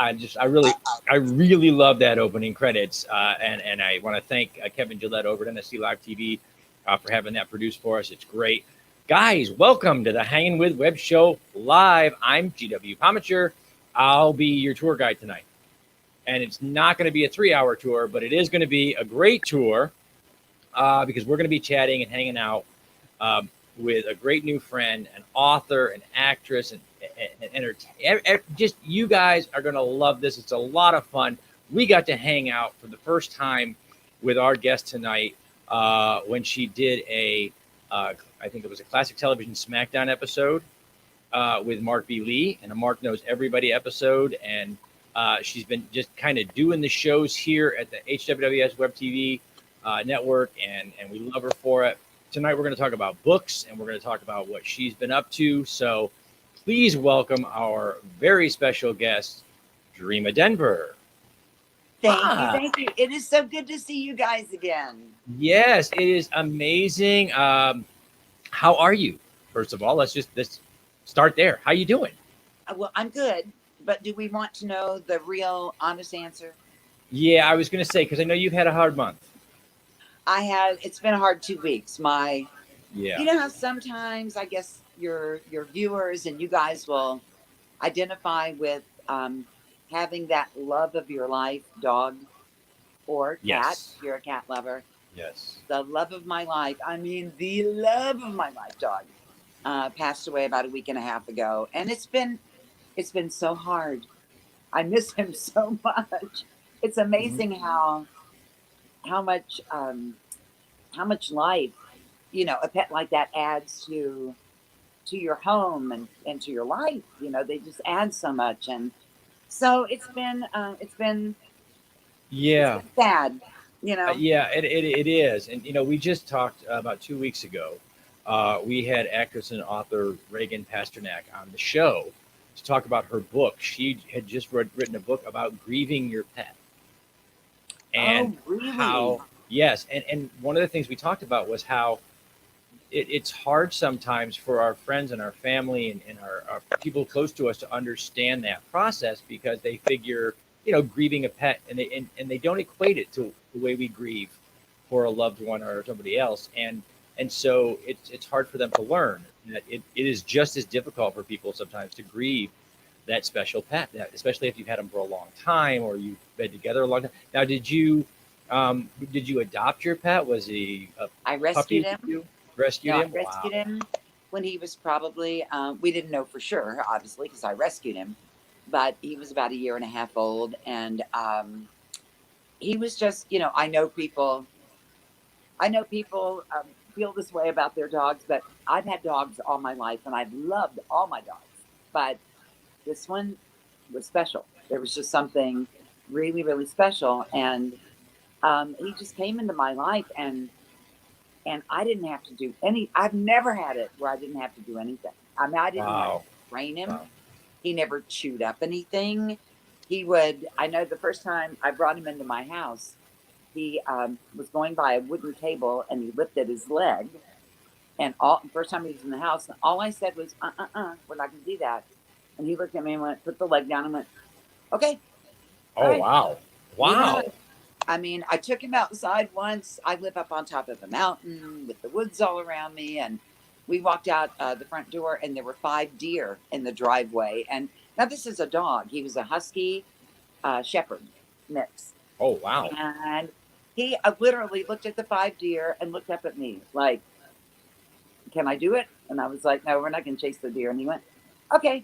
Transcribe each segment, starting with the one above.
I really love that opening credits. And I want to thank Kevin Gillette over at NSC Live TV for having that produced for us. It's great. Guys, welcome to the Hangin' with Web Show Live. I'm GW Pomichter. I'll be your tour guide tonight. And it's not going to be a 3-hour tour, but it is going to be a great tour because we're going to be chatting and hanging out with a great new friend, an author, an actress, and just you guys are going to love this. It's a lot of fun. We got to hang out for the first time with our guest tonight when she did I think it was a classic television SmackDown episode with Mark B. Lee, and a Mark Knows Everybody episode. And she's been just kind of doing the shows here at the HWWS WebTV network, and we love her for it. Tonight we're going to talk about books, and we're going to talk about what she's been up to. So please welcome our very special guest, Dreama Denver. Thank you. It is so good to see you guys again. Yes, it is amazing. How are you? First of all, let's start there. How you doing? Well, I'm good, but do we want to know the real honest answer? Yeah, I was going to say, because I know you've had a hard month. It's been a hard 2 weeks. You know how sometimes I guess your viewers and you guys will identify with having that love of your life, dog or cat. Yes. You're a cat lover. Yes. The love of my life. I mean, the love of my life, dog, passed away about a week and a half ago, and it's been so hard. I miss him so much. It's amazing how much life, a pet like that adds to your home and to your life. They just add so much, and so it's been sad. Yeah, it is. And we just talked about 2 weeks ago. We had actress and author Reagan Pasternak on the show to talk about her book. She had just written a book about grieving your pet. And really? Yes. And one of the things we talked about was how it's hard sometimes for our friends and our family and our people close to us to understand that process, because they figure, grieving a pet, and they don't equate it to the way we grieve for a loved one or somebody else. And so it's hard for them to learn that it is just as difficult for people sometimes to grieve that special pet, especially if you've had them for a long time or you've been together a long time. Now, did you adopt your pet? Was he I rescued him. Rescued him? I rescued him when he was probably, we didn't know for sure, obviously, because I rescued him, but he was about 1.5 years old. And he was just, I know people feel this way about their dogs, but I've had dogs all my life and I've loved all my dogs. But this one was special. There was just something really, really special. And he just came into my life, and I didn't have to do I've never had it where I didn't have to do anything. I mean, I didn't have to train him. Wow. He never chewed up anything. I know the first time I brought him into my house, he was going by a wooden table and he lifted his leg. And the first time he was in the house, all I said was, we're not going to do that. And he looked at me and put the leg down and went, okay. Oh, right. Wow. Wow. I mean, I took him outside once. I live up on top of a mountain with the woods all around me. And we walked out the front door and there were 5 deer in the driveway. And now this is a dog. He was a husky shepherd mix. Oh, wow. And he literally looked at the 5 deer and looked up at me like, can I do it? And I was like, no, we're not going to chase the deer. And he went, okay.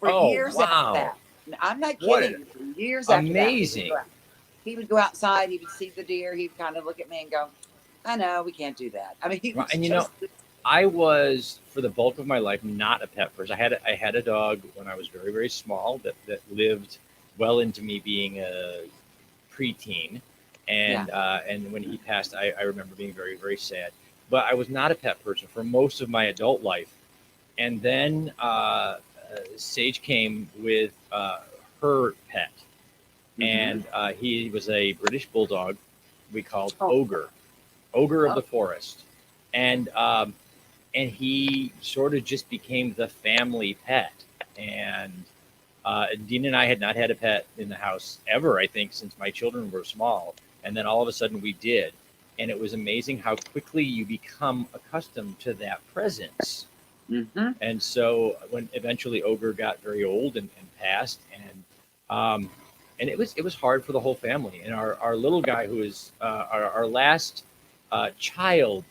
For years after that. I'm not kidding. For years after that. Amazing. He would go outside. He would see the deer. He would kind of look at me and go, I know, we can't do that. I mean, he was I was, for the bulk of my life, not a pet person. I had a dog when I was very, very small that lived well into me being a preteen. And when he passed, I remember being very, very sad. But I was not a pet person for most of my adult life. And then Sage came with her pet. And he was a British bulldog we called Ogre of the Forest. And he sort of just became the family pet. And Dean and I had not had a pet in the house ever, I think, since my children were small. And then all of a sudden we did. And it was amazing how quickly you become accustomed to that presence. Mm-hmm. And so when eventually Ogre got very old and passed, and it was hard for the whole family. And our little guy, who is our last child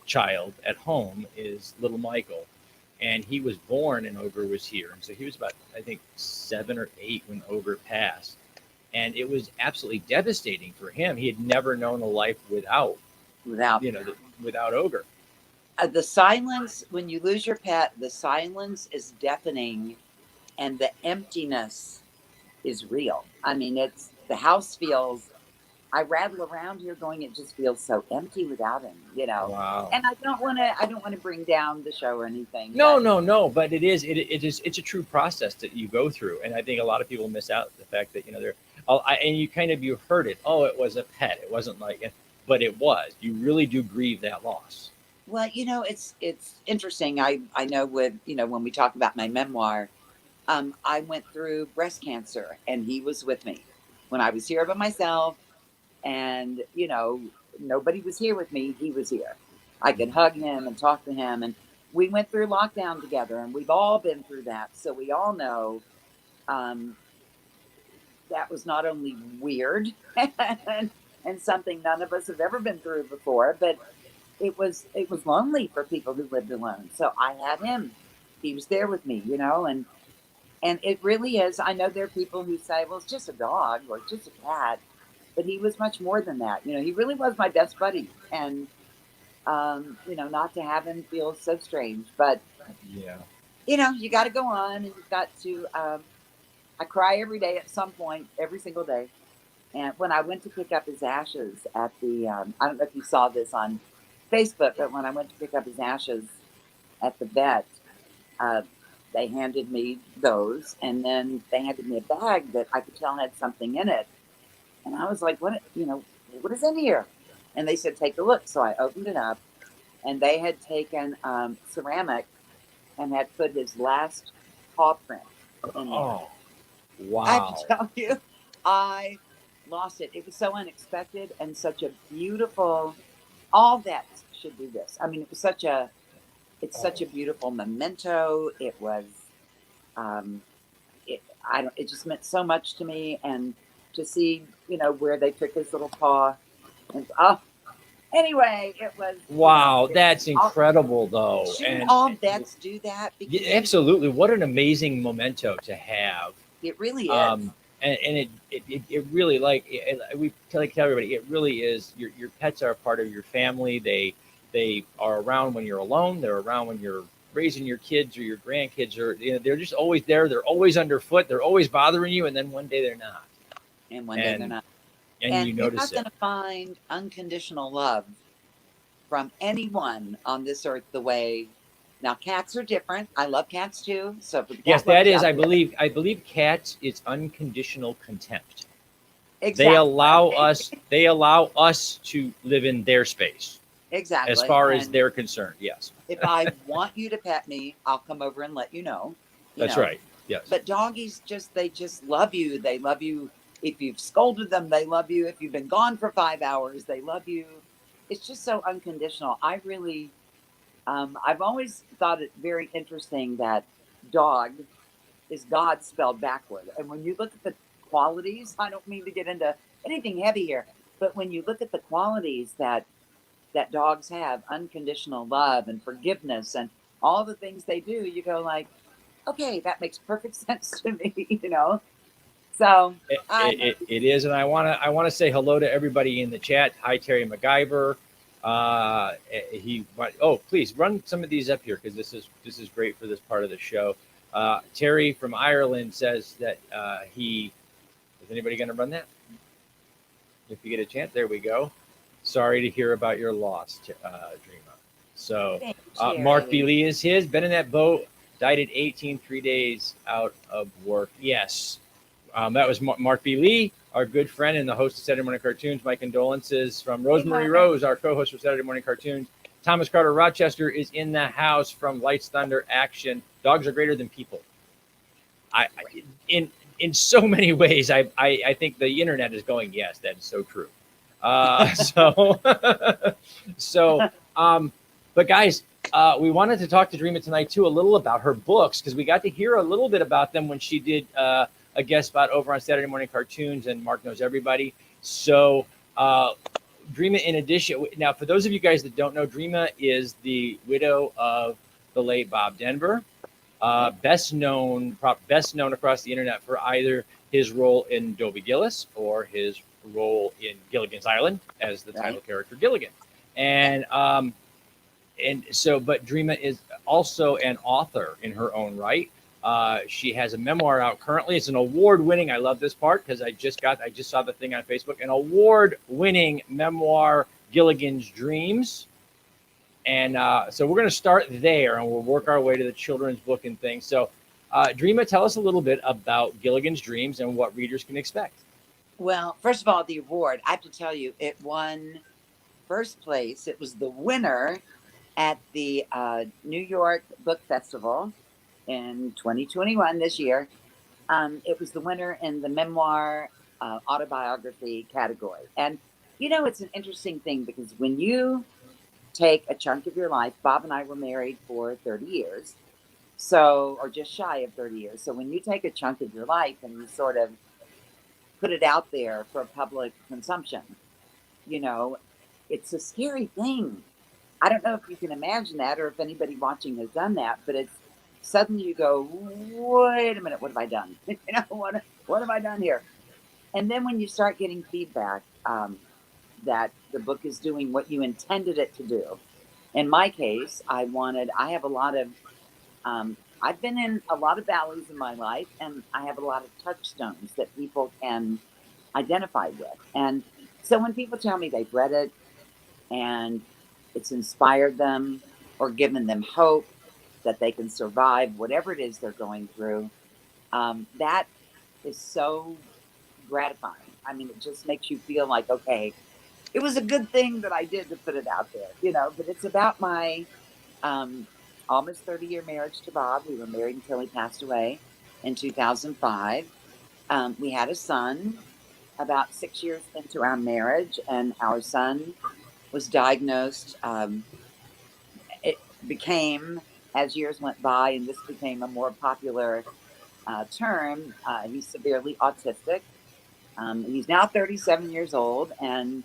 at home, is little Michael. And he was born and Ogre was here. And so he was about, I think, 7 or 8 when Ogre passed. And it was absolutely devastating for him. He had never known a life without Ogre. The silence, when you lose your pet, the silence is deafening and the emptiness is real. I mean, the house feels, I rattle around here going, it just feels so empty without him, Wow. And I don't want to bring down the show or anything. No, but it's a true process that you go through. And I think a lot of people miss out the fact that, and you heard it. Oh, it was a pet. It wasn't but it was. You really do grieve that loss. Well, it's interesting. I know when we talk about my memoir, I went through breast cancer and he was with me when I was here by myself. And, nobody was here with me. He was here. I could hug him and talk to him. And we went through lockdown together, and we've all been through that. So we all know that was not only weird and something none of us have ever been through before, but it was lonely for people who lived alone. So I had him. He was there with me, and it really is. I know there are people who say, well, it's just a dog or it's just a cat. But he was much more than that. He really was my best buddy. And, not to have him feels so strange. But, yeah, you got to go on. And you've got to, I cry every day at some point, every single day. And when I went to pick up his ashes at the, I don't know if you saw this on Facebook, but when I went to pick up his ashes at the vet, they handed me those. And then they handed me a bag that I could tell had something in it. And I was like, what is in here? And they said, take a look. So I opened it up, and they had taken ceramic and had put his last paw print in there. Oh, wow. I have to tell you, I lost it. It was so unexpected and such a beautiful, all that should do this. I mean, it was such a beautiful memento. It was, it just meant so much to me. And to see, where they took his little paw. And anyway, it was. Wow, that's incredible, though. Shouldn't all vets do that? Yeah, absolutely. What an amazing memento to have. It really is. And it really, we tell everybody, it really is. Your pets are a part of your family. They are around when you're alone. They're around when you're raising your kids or your grandkids, or they're just always there. They're always underfoot. They're always bothering you, and then one day they're not. And one day they're not. And you notice you're not going to find unconditional love from anyone on this earth the way. Now, cats are different. I love cats too. So yes, that is. I believe cats. It's unconditional contempt. Exactly. They allow us to live in their space. Exactly. As far as they're concerned, yes. If I want you to pet me, I'll come over and let you know. That's right. Yes. But doggies they just love you. They love you. If you've scolded them, they love you. If you've been gone for 5 hours, they love you. It's just so unconditional. I really, I've always thought it very interesting that dog is God spelled backward. And when you look at the qualities, I don't mean to get into anything heavy here, but when you look at the qualities that dogs have, unconditional love and forgiveness and all the things they do, you go like, okay, that makes perfect sense to me, So it is, and I want to say hello to everybody in the chat. Hi, Terry MacGyver. Please run some of these up here because this is great for this part of the show. Terry from Ireland says that is anybody going to run that? If you get a chance, there we go. Sorry to hear about your loss, Dreama. So Mark B. Lee is his. Been in that boat. Died at 18, 3 days out of work. Yes. That was Mark B. Lee, our good friend and the host of Saturday Morning Cartoons. My condolences from Rosemary Rose, our co-host for Saturday Morning Cartoons. Thomas Carter Rochester is in the house from Lights, Thunder, Action. Dogs are greater than people. in so many ways, I think the internet is going, yes, that is so true. So, so, but guys, we wanted to talk to Dreama tonight too, a little about her books, because we got to hear a little bit about them when she did a guest spot over on Saturday Morning Cartoons and Mark Knows Everybody. So, Dreama, in addition, now for those of you guys that don't know, Dreama is the widow of the late Bob Denver, best known across the internet for either his role in Dobie Gillis or his role in Gilligan's Island as the title character Gilligan. And so, but Dreama is also an author in her own right. She has a memoir out currently. It's an award-winning. I love this part because I just saw the thing on Facebook. An award-winning memoir, Gilligan's Dreams. And so we're going to start there, and we'll work our way to the children's book and things. So, Dreama, tell us a little bit about Gilligan's Dreams and what readers can expect. Well, first of all, the award, I have to tell you, it won first place. It was the winner at the New York Book Festival in 2021 this year. It was the winner in the memoir autobiography category. And, you know, it's an interesting thing because when you take a chunk of your life, Bob and I were married for 30 years, so, or just shy of 30 years. So when you take a chunk of your life and you sort of put it out there for public consumption, you know, it's a scary thing. I don't know if you can imagine that or if anybody watching has done that, but it's suddenly you go, wait a minute, what have I done? You know, what have I done here? And then when you start getting feedback that the book is doing what you intended it to do. In my case, I have a lot of, I've been in a lot of valleys in my life, and I have a lot of touchstones that people can identify with. And so when people tell me they've read it and it's inspired them or given them hope that they can survive whatever it is they're going through, that is so gratifying. I mean, it just makes you feel like, okay, it was a good thing that I did to put it out there, you know. But it's about my almost 30-year marriage to Bob. We were married until he passed away in 2005. We had a son about 6 years into our marriage, and our son was diagnosed. It became, as years went by, and this became a more popular term, he's severely autistic. He's now 37 years old, and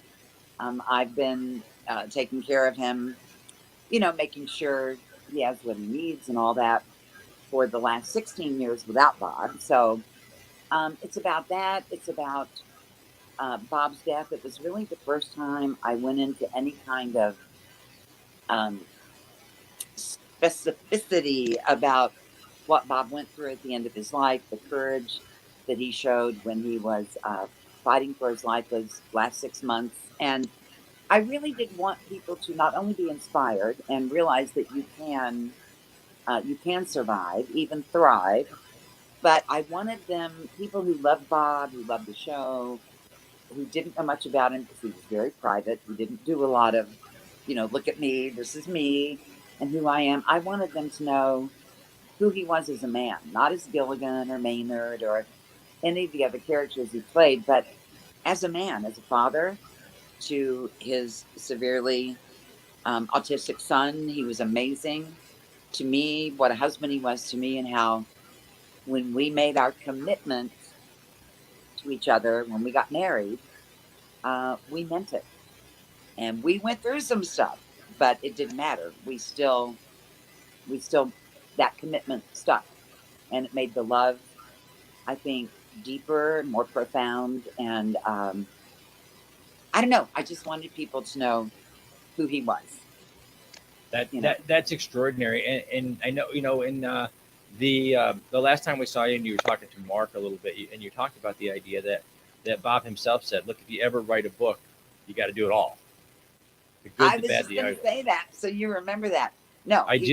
I've been taking care of him, you know, making sure he has what he needs and all that for the last 16 years without Bob. So it's about that. It's about Bob's death. It was really the first time I went into any kind of specificity about what Bob went through at the end of his life, the courage that he showed when he was fighting for his life those last 6 months. And I really did want people to not only be inspired and realize that you can survive, even thrive, but I wanted them, people who loved Bob, who loved the show, who didn't know much about him because he was very private, who didn't do a lot of, you know, look at me, this is me, and who I am. I wanted them to know who he was as a man, not as Gilligan or Maynard or any of the other characters he played, but as a man, as a father to his severely autistic son. He was amazing to me, what a husband he was to me, and how when we made our commitment to each other, when we got married, we meant it. And we went through some stuff, but it didn't matter. We still, that commitment stuck. And it made the love, I think, deeper, more profound. And I don't know. I just wanted people to know who he was. That's extraordinary. And I know, you know, in the last time we saw you and you were talking to Mark a little bit, and you talked about the idea that Bob himself said, look, if you ever write a book, you got to do it all. The good, I the was bad, just the going ugly. to say that, so you remember that. No, I do.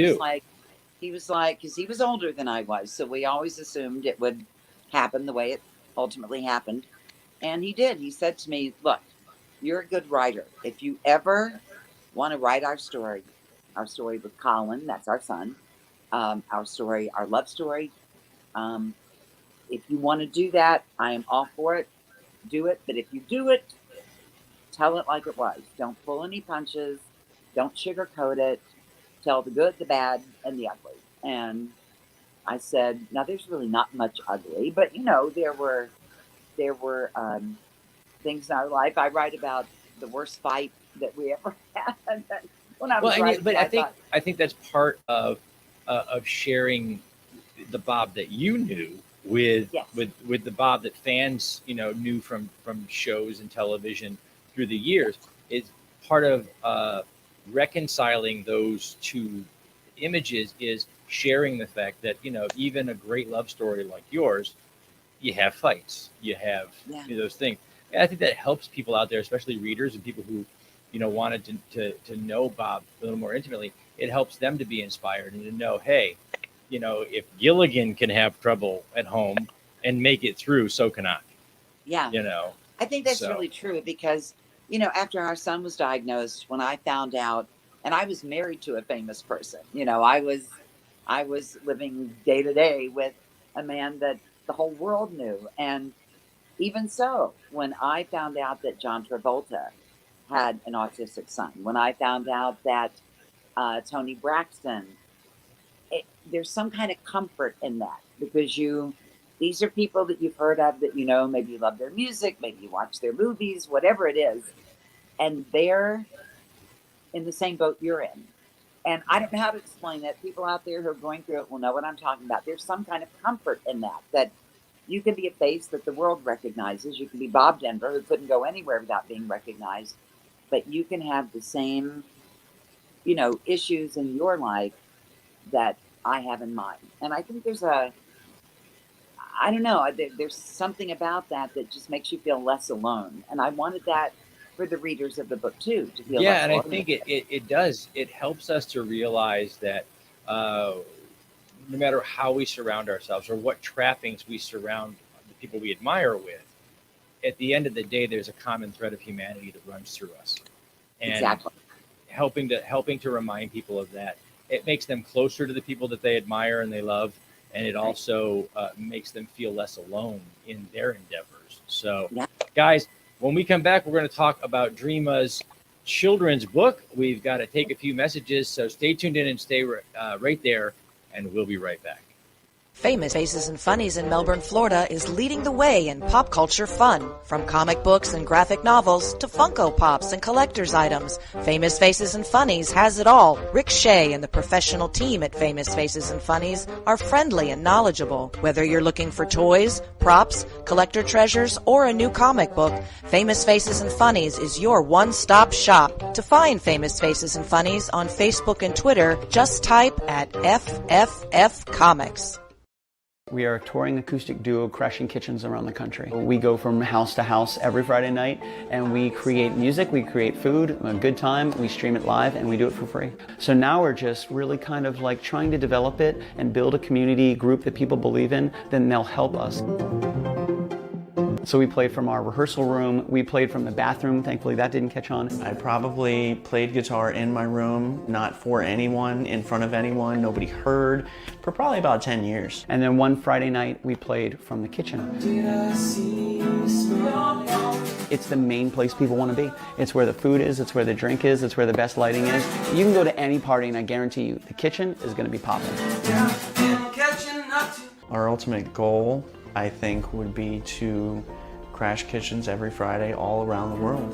He was like, because he was older than I was, so we always assumed it would happen the way it ultimately happened. And he did. He said to me, look, you're a good writer. If you ever want to write our story with Colin, that's our son, our love story, if you want to do that, I am all for it. Do it. But if you do it, tell it like it was. Don't pull any punches. Don't sugarcoat it. Tell the good, the bad, and the ugly. And I said, now there's really not much ugly, but you know, there were things in our life. I write about the worst fight that we ever had. When I was writing, but I think that's part of sharing the Bob that you knew with the Bob that fans, you know, knew from shows and television through the years. Is part of reconciling those two images is sharing the fact that, you know, even a great love story like yours, you have fights, you have you know, those things. And I think that helps people out there, especially readers and people who, you know, wanted to know Bob a little more intimately. It helps them to be inspired and to know, hey, you know, if Gilligan can have trouble at home and make it through, so can I. Yeah. You know, I think that's really true because, you know, after our son was diagnosed, when I found out, and I was married to a famous person, you know, I was living day to day with a man that the whole world knew. And even so, when I found out that John Travolta had an autistic son, when I found out that Tony Braxton, there's some kind of comfort in that because these are people that you've heard of, that, you know, maybe you love their music, maybe you watch their movies, whatever it is, and they're in the same boat you're in. And I don't know how to explain it. People out there who are going through it will know what I'm talking about. There's some kind of comfort in that you can be a face that the world recognizes. You can be Bob Denver, who couldn't go anywhere without being recognized, but you can have the same, you know, issues in your life that I have in mine. And I think there's there's something about that just makes you feel less alone. And I wanted that for the readers of the book too, to feel less alone. I think it does. It helps us to realize that no matter how we surround ourselves or what trappings we surround the people we admire with, at the end of the day, there's a common thread of humanity that runs through us. And exactly. helping to remind people of that. It makes them closer to the people that they admire and they love. And it also makes them feel less alone in their endeavors. So, guys, when we come back, we're going to talk about Dreama's children's book. We've got to take a few messages, so stay tuned in and stay right there, and we'll be right back. Famous Faces and Funnies in Melbourne, Florida is leading the way in pop culture fun. From comic books and graphic novels to Funko Pops and collector's items, Famous Faces and Funnies has it all. Rick Shea and the professional team at Famous Faces and Funnies are friendly and knowledgeable. Whether you're looking for toys, props, collector treasures, or a new comic book, Famous Faces and Funnies is your one-stop shop. To find Famous Faces and Funnies on Facebook and Twitter, just type at FFF Comics. We are a touring acoustic duo crashing kitchens around the country. We go from house to house every Friday night and we create music, we create food, a good time, we stream it live, and we do it for free. So now we're just really kind of like trying to develop it and build a community group that people believe in, then they'll help us. So we played from our rehearsal room, we played from the bathroom, thankfully that didn't catch on. I probably played guitar in my room, not for anyone, in front of anyone, nobody heard, for probably about 10 years. And then one Friday night we played from the kitchen. It's the main place people want to be. It's where the food is, it's where the drink is, it's where the best lighting is. You can go to any party and I guarantee you, the kitchen is going to be popping. Our ultimate goal, I think, would be to crash kitchens every Friday all around the world.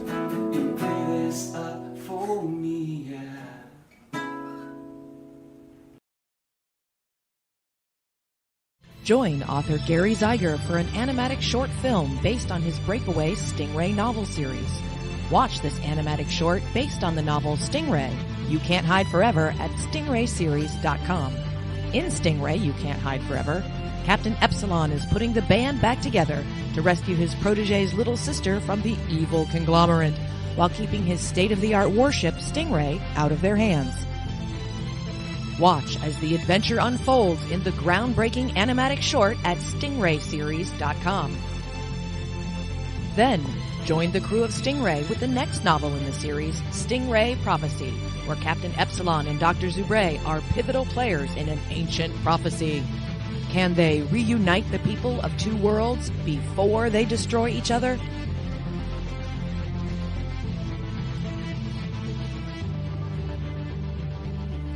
Join author Gary Zeiger for an animatic short film based on his breakaway Stingray novel series. Watch this animatic short based on the novel Stingray, You Can't Hide Forever at stingrayseries.com. In Stingray, You Can't Hide Forever, Captain Epsilon is putting the band back together to rescue his protege's little sister from the evil conglomerate, while keeping his state-of-the-art warship, Stingray, out of their hands. Watch as the adventure unfolds in the groundbreaking animatic short at stingrayseries.com. Then, join the crew of Stingray with the next novel in the series, Stingray Prophecy, where Captain Epsilon and Dr. Zubre are pivotal players in an ancient prophecy. Can they reunite the people of two worlds before they destroy each other?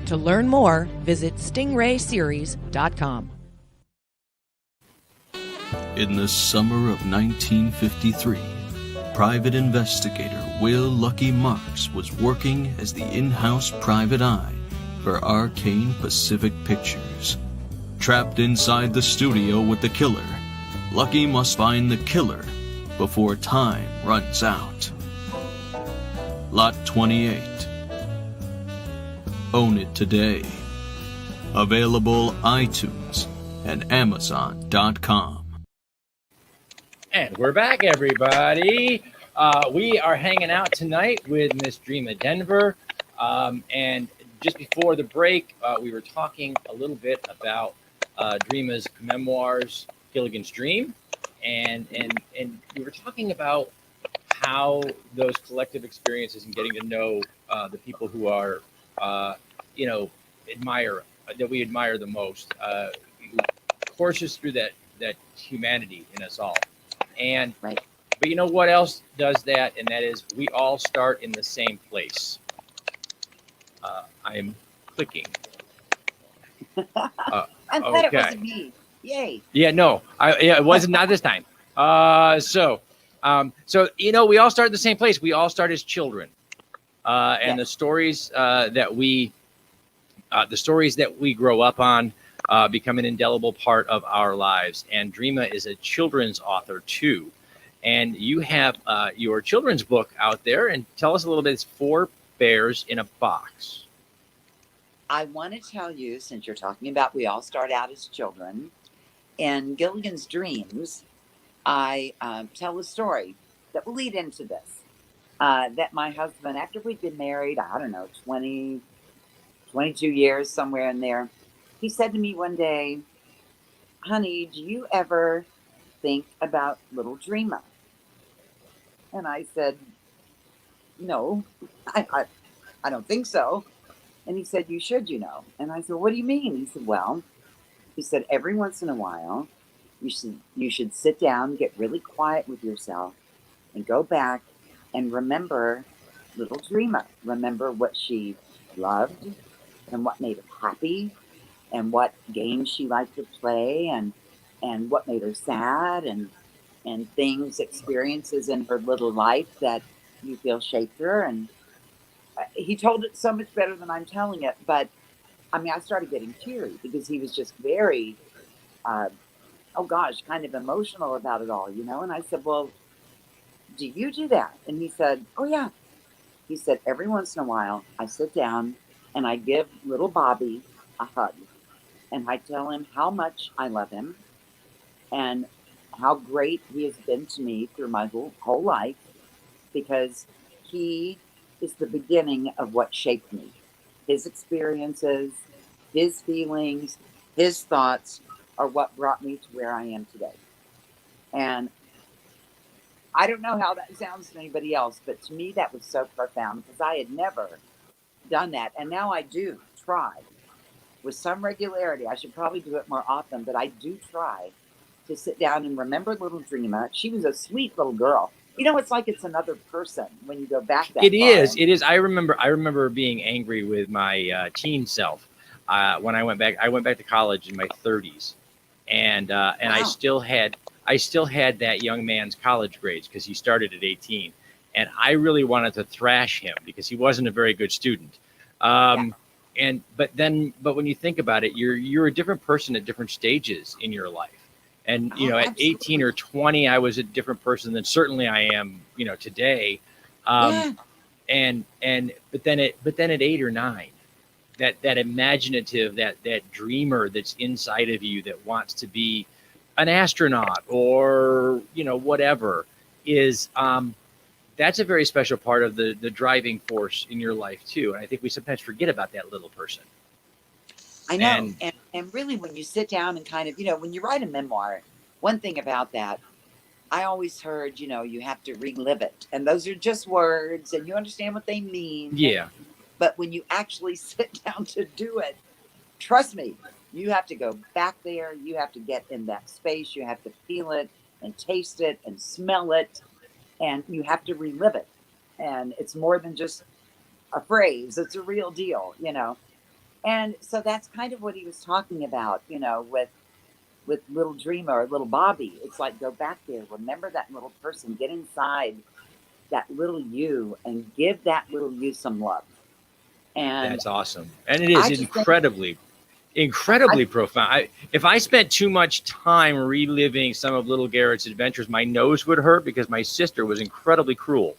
To learn more, visit stingrayseries.com. In the summer of 1953, private investigator Will Lucky Marks was working as the in-house private eye for Arcane Pacific Pictures. Trapped inside the studio with the killer, Lucky must find the killer before time runs out. Lot 28. Own it today. Available iTunes and Amazon.com. And we're back, everybody. We are hanging out tonight with Miss Dreama Denver. And just before the break, we were talking a little bit about Dreama's memoirs, Gilligan's Dream. And we were talking about how those collective experiences and getting to know the people who are, that we admire the most, courses through that humanity in us all. And Right. But you know what else does that? And that is we all start in the same place. I am clicking. I'm glad it wasn't me. Yay. Yeah, no, it wasn't, not this time. So we all start in the same place. We all start as children, and the stories that we grow up on become an indelible part of our lives. And Dreama is a children's author too. And you have your children's book out there, and tell us a little bit. It's 4 Bears in a Box. I want to tell you, since you're talking about we all start out as children, in Gilligan's Dreams, I tell a story that will lead into this. That my husband, after we'd been married, 22 years, somewhere in there, he said to me one day, "Honey, do you ever think about Little Dreama?" And I said, "No, I don't think so." And he said, "You should, And I said, "What do you mean?" He said, "Well," he said, "every once in a while, you should sit down, get really quiet with yourself, and go back and remember Little Dreama. Remember what she loved and what made her happy and what games she liked to play and what made her sad and things, experiences in her little life that you feel shaped her." And he told it so much better than I'm telling it. But I mean, I started getting teary because he was just very, kind of emotional about it all, And I said, "Well, do you do that?" And he said, "Oh, yeah." He said, "Every once in a while, I sit down and I give little Bobby a hug. And I tell him how much I love him and how great he has been to me through my whole life, because he is the beginning of what shaped me. His experiences, his feelings, his thoughts are what brought me to where I am today." And I don't know how that sounds to anybody else, but to me that was so profound because I had never done that. And now I do try with some regularity. I should probably do it more often, but I do try to sit down and remember Little Dreama. She was a sweet little girl. It's like it's another person when you go back that far. It is. I remember being angry with my teen self when I went back to college in my 30s. And wow. I still had that young man's college grades because he started at 18. And I really wanted to thrash him because he wasn't a very good student. But when you think about it, you're a different person at different stages in your life. And at Absolutely. 18 or 20, I was a different person than certainly I am, today. But then at 8 or 9, that imaginative, that dreamer that's inside of you that wants to be an astronaut or whatever is that's a very special part of the driving force in your life too. And I think we sometimes forget about that little person. I know. And really, when you sit down and kind of, when you write a memoir, one thing about that, I always heard, you have to relive it. And those are just words and you understand what they mean. Yeah. But when you actually sit down to do it, trust me, You have to go back there. You have to get in that space. You have to feel it and taste it and smell it. And you have to relive it. And it's more than just a phrase. It's a real deal, you know. And so that's kind of what he was talking about, you know, with Little Dreama or Little Bobby. It's like, go back there, remember that little person, get inside that little you and give that little you some love. And that's awesome. And it is incredibly profound. If I spent too much time reliving some of little Garrett's adventures, my nose would hurt because my sister was incredibly cruel.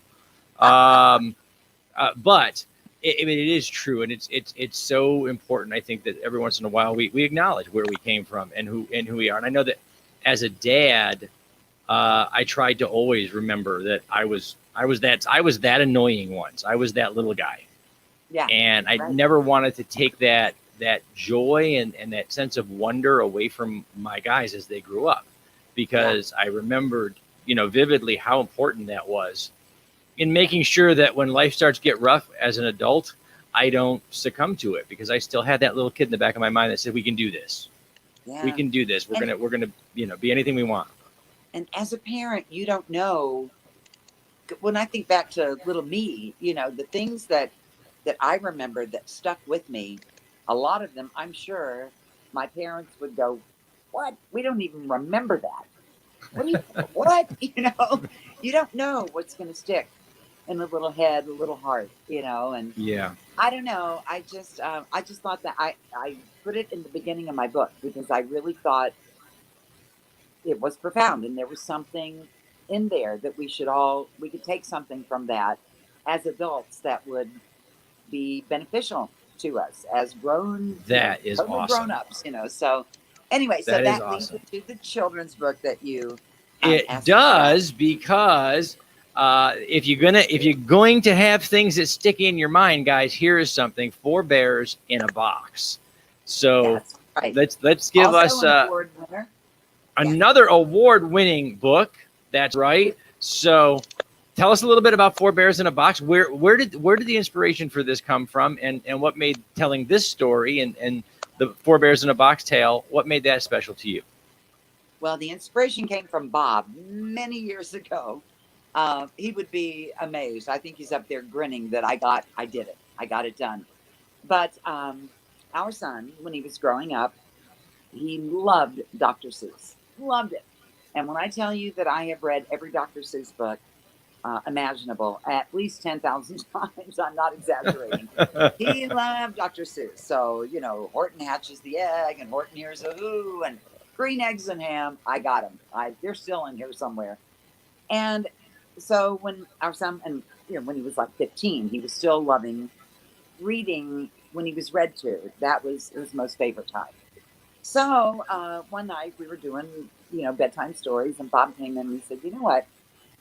But it is true, and it's so important. I think that every once in a while we acknowledge where we came from and who we are. And I know that as a dad, I tried to always remember that I was that annoying once. I was that little guy. Yeah. And I never wanted to take that joy and that sense of wonder away from my guys as they grew up, because I remembered, you know, vividly how important that was in making sure that when life starts to get rough as an adult, I don't succumb to it, because I still had that little kid in the back of my mind that said, we can do this. Yeah. We can do this. We're going to, you know, be anything we want. And as a parent, you don't know. When I think back to little me, you know, the things that I remember that stuck with me, a lot of them, I'm sure my parents would go, what? We don't even remember that. What do you, what? You know, you don't know what's going to stick in a little head, a little heart, you know. And I don't know. I just thought that I put it in the beginning of my book because I really thought it was profound, and there was something in there that we could take something from that as adults that would be beneficial to us as grown. That is awesome. Grown-ups, you know. So anyway, so that leads to the children's book that you. It does, because if you're going to have things that stick in your mind, guys, here is something: Four Bears in a Box. So let's give us another award-winning book. That's right. So tell us a little bit about Four Bears in a Box. Where did the inspiration for this come from, and what made telling this story and the Four Bears in a Box tale, what made that special to you? Well, the inspiration came from Bob many years ago. He would be amazed. I think he's up there grinning that I did it. I got it done. But our son, when he was growing up, he loved Dr. Seuss. Loved it. And when I tell you that I have read every Dr. Seuss book imaginable at least 10,000 times, I'm not exaggerating. He loved Dr. Seuss. So, you know, Horton hatches the egg and Horton hears a who and green eggs and ham. I got them. They're still in here somewhere. And so when our son, and you know, when he was like 15, he was still loving reading when he was read to. That was his most favorite time. So one night we were doing, you know, bedtime stories, and Bob came in and he said, you know what?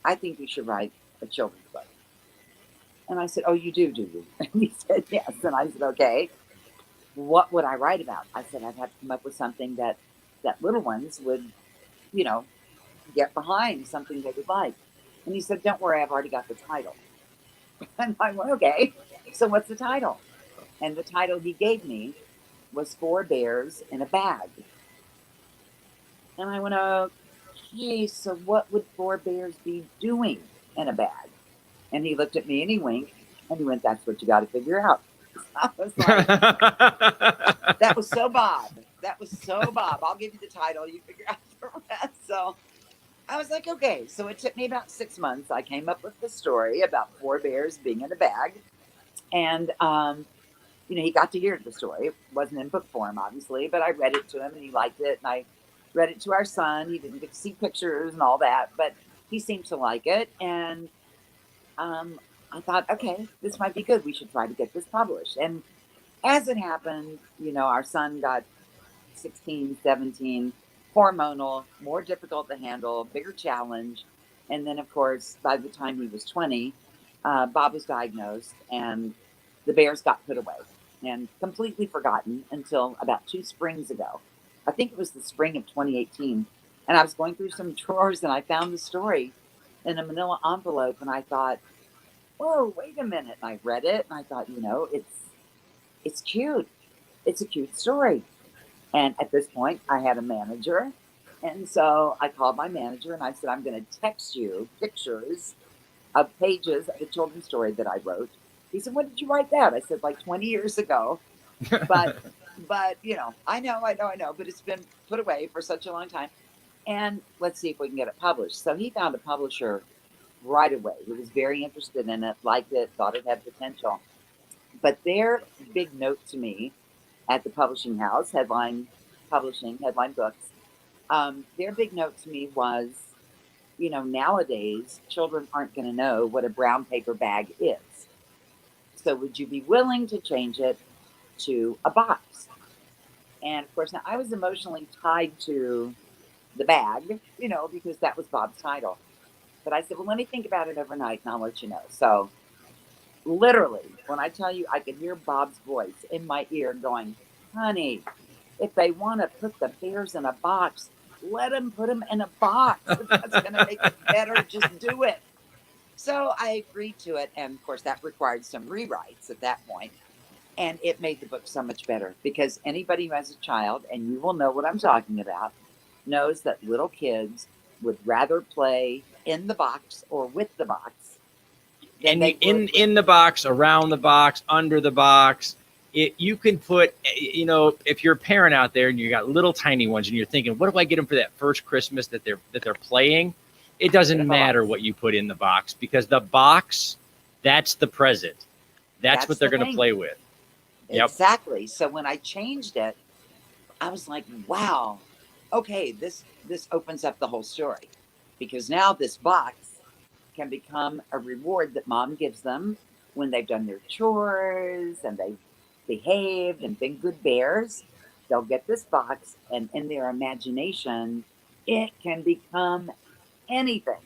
I think you should write a children's book. And I said, oh, you do you? And he said, yes. And I said, okay, what would I write about? I said, I'd have to come up with something that little ones would, you know, get behind, something they would like. And he said, don't worry, I've already got the title. And I went, okay, so what's the title? And the title he gave me was Four Bears in a Bag. And I went, okay, so what would four bears be doing in a bag? And he looked at me and he winked and he went, that's what you got to figure out. I was like, that was so Bob. That was so Bob. I'll give you the title. You figure out the rest. So I was like, okay. So it took me about 6 months. I came up with the story about four bears being in a bag. And, you know, he got to hear the story. It wasn't in book form, obviously, but I read it to him and he liked it. And I read it to our son. He didn't get to see pictures and all that, but he seemed to like it. And I thought, okay, this might be good. We should try to get this published. And as it happened, you know, our son got 16, 17, hormonal, more difficult to handle, bigger challenge. And then, of course, by the time he was 20, Bob was diagnosed and the bears got put away and completely forgotten until about 2 springs ago. I think it was the spring of 2018. And I was going through some drawers and I found the story in a manila envelope. And I thought, whoa, wait a minute. And I read it and I thought, you know, it's cute. It's a cute story. And at this point, I had a manager. And so I called my manager and I said, I'm going to text you pictures of pages of a children's story that I wrote. He said, when did you write that? I said, like 20 years ago. But, you know, I know, but it's been put away for such a long time. And let's see if we can get it published. So he found a publisher right away. He was very interested in it, liked it, thought it had potential. But their big note to me at the publishing house, Headline Books, their big note to me was, you know, nowadays children aren't going to know what a brown paper bag is. So would you be willing to change it to a box? And of course, now I was emotionally tied to the bag, you know, because that was Bob's title. But I said, well, let me think about it overnight and I'll let you know. So literally, when I tell you, I could hear Bob's voice in my ear going, honey, if they want to put the bears in a box, let them put them in a box. If that's going to make it better, just do it. So I agreed to it. And of course, that required some rewrites at that point. And it made the book so much better because anybody who has a child, and you will know what I'm talking about, knows that little kids would rather play in the box or with the box. And in the box, around the box, under the box. You can put, you know, if you're a parent out there and you got little tiny ones and you're thinking, what do I get them for that first Christmas that they're playing? It doesn't matter what you put in the box because the box, that's the present. That's what they're going to play with. Yep. Exactly. So when I changed it, I was like, wow, okay, this opens up the whole story because now this box can become a reward that mom gives them when they've done their chores and they've behaved and been good bears. They'll get this box, and in their imagination, it can become anything.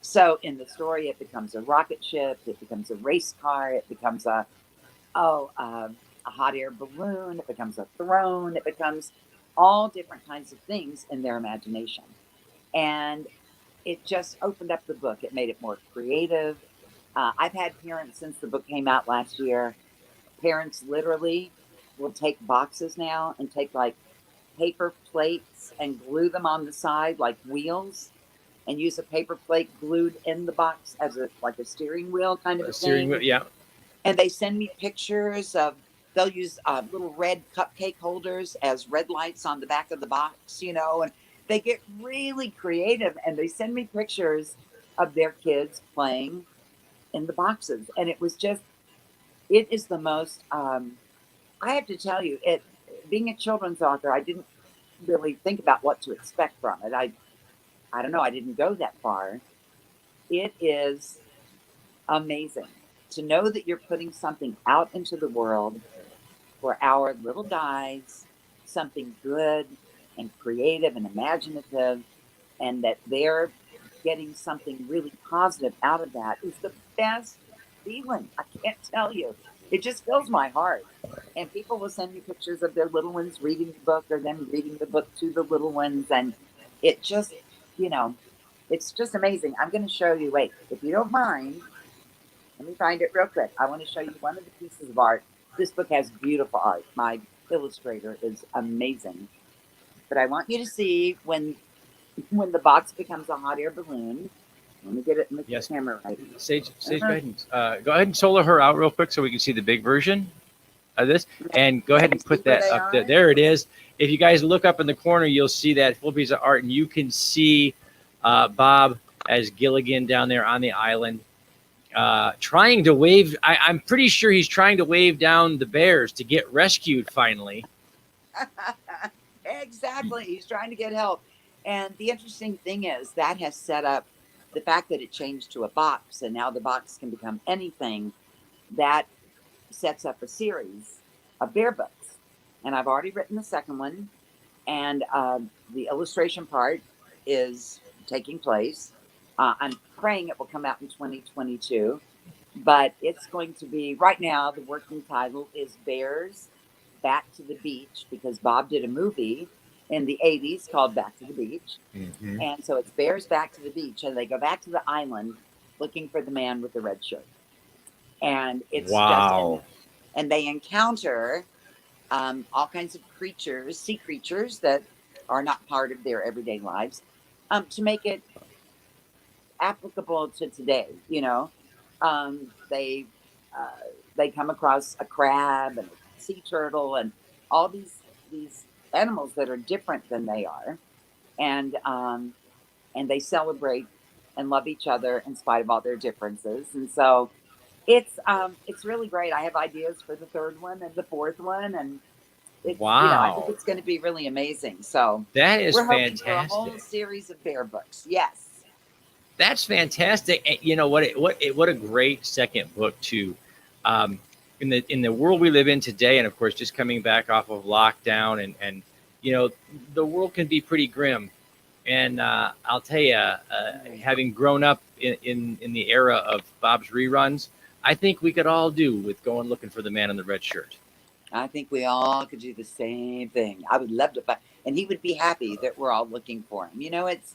So in the story, it becomes a rocket ship, it becomes a race car, it becomes a hot air balloon, it becomes a throne, it becomes all different kinds of things in their imagination. And it just opened up the book. It made it more creative. I've had parents since the book came out last year. Parents literally will take boxes now and take like paper plates and glue them on the side like wheels and use a paper plate glued in the box as a steering wheel kind of a steering thing. wheel, yeah. And they send me pictures of, they'll use little red cupcake holders as red lights on the back of the box, you know, and they get really creative and they send me pictures of their kids playing in the boxes. And it is the most, I have to tell you, being a children's author, I didn't really think about what to expect from it. I don't know, I didn't go that far. It is amazing to know that you're putting something out into the world for our little guys, something good and creative and imaginative, and that they're getting something really positive out of that is the best feeling. I can't tell you. It just fills my heart. And people will send me pictures of their little ones reading the book or them reading the book to the little ones. And it just, you know, it's just amazing. I'm going to show you, wait, if you don't mind, let me find it real quick. I want to show you one of the pieces of art. This book has beautiful art. My illustrator is amazing. But I want you to see when the box becomes a hot air balloon. Let me get it in the camera right. Sage, go ahead and solo her out real quick so we can see the big version of this. And go ahead and put that up there. There it is. If you guys look up in the corner, you'll see that full piece of art, and you can see Bob as Gilligan down there on the island, trying to wave. I'm pretty sure he's trying to wave down the bears to get rescued finally. Exactly. He's trying to get help. And the interesting thing is that has set up the fact that it changed to a box and now the box can become anything. That sets up a series of bear books. And I've already written the second one. And the illustration part is taking place. I'm praying it will come out in 2022. But it's going to be, right now, the working title is Bears Back to the Beach, because Bob did a movie in the 80s called Back to the Beach. Mm-hmm. And so it's Bears Back to the Beach, and they go back to the island looking for the man with the red shirt. And it's wow. And they encounter all kinds of creatures, sea creatures that are not part of their everyday lives, to make it applicable to today. Um, they they come across a crab and a sea turtle and all these animals that are different than they are, and they celebrate and love each other in spite of all their differences. And so it's really great. I have ideas for the third one and the fourth one, and I think Wow. it's going to be really amazing. So That is we're hoping for a whole fantastic. series of bear books. Yes. That's fantastic. And you know what a great second book too. Um, in the world we live in today, and of course, just coming back off of lockdown, and the world can be pretty grim. And I'll tell you, having grown up in the era of Bob's reruns, I think we could all do with going looking for the man in the red shirt. I think we all could do the same thing. I would love to find, and he would be happy that we're all looking for him. It's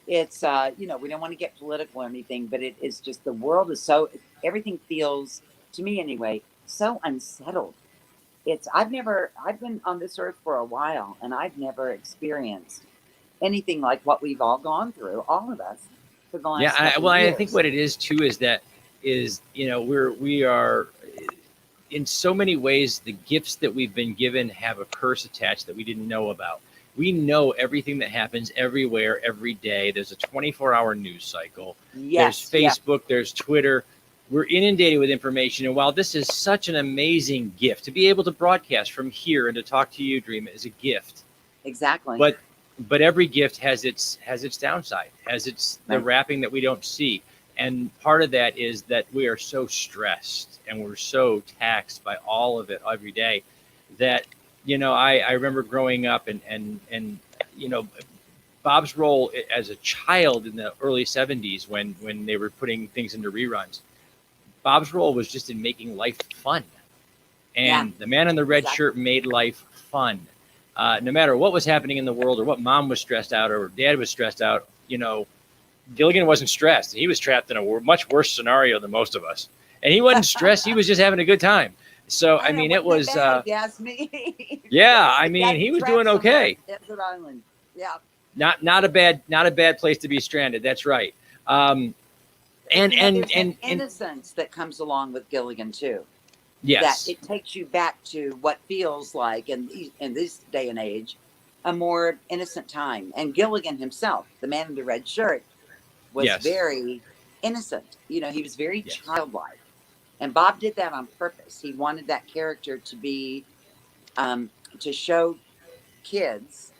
we don't want to get political or anything, but it is just the world is so, everything feels, to me anyway, so unsettled. I've been on this earth for a while, and I've never experienced anything like what we've all gone through, all of us, for the last couple of I years. think what it is too is we are in so many ways, the gifts that we've been given have a curse attached that we didn't know about. We know everything that happens everywhere, every day. There's a 24-hour news cycle. Yes, There's Facebook, there's Twitter. We're inundated with information. And while this is such an amazing gift, to be able to broadcast from here and to talk to you, Dreama, is a gift. exactly. But every gift has its downside, has the Right. wrapping that we don't see. And part of that is that we are so stressed and we're so taxed by all of it every day that, I remember growing up and Bob's role as a child in the early 70s when they were putting things into reruns. Bob's role was just in making life fun. And the man in the red shirt made life fun. No matter what was happening in the world or what mom was stressed out or dad was stressed out, Gilligan wasn't stressed. He was trapped in a much worse scenario than most of us. And he wasn't stressed. He was just having a good time. So, I mean, it was, yes, me. yeah, I mean, he was doing okay. Desert Island. Yeah. Not a bad place to be stranded. That's right. And There's an innocence that comes along with Gilligan too. yes, That it takes you back to what feels like in this day and age, a more innocent time. And Gilligan himself, the man in the red shirt, was Yes. very innocent. He was very Yes. childlike. And Bob did that on purpose. He wanted that character to be, to show kids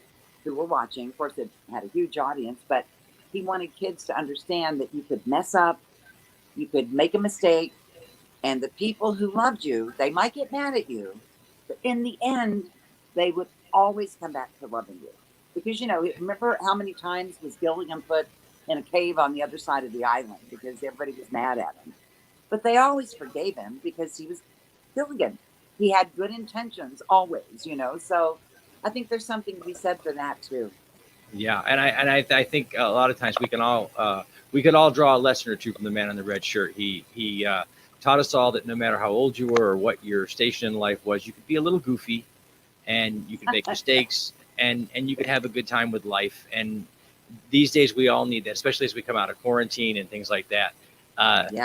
who were watching. Of course, it had a huge audience, but he wanted kids to understand that you could mess up, you could make a mistake, and the people who loved you, they might get mad at you, but in the end, they would always come back to loving you. Because, remember how many times was Gilligan put in a cave on the other side of the island because everybody was mad at him? But they always forgave him because he was Gilligan. He had good intentions always, So I think there's something to be said for that too. yeah, and I think a lot of times we could all draw a lesson or two from the man in the red shirt. He taught us all that no matter how old you were or what your station in life was, you could be a little goofy, and you could make mistakes, and you could have a good time with life. And these days we all need that, especially as we come out of quarantine and things like that.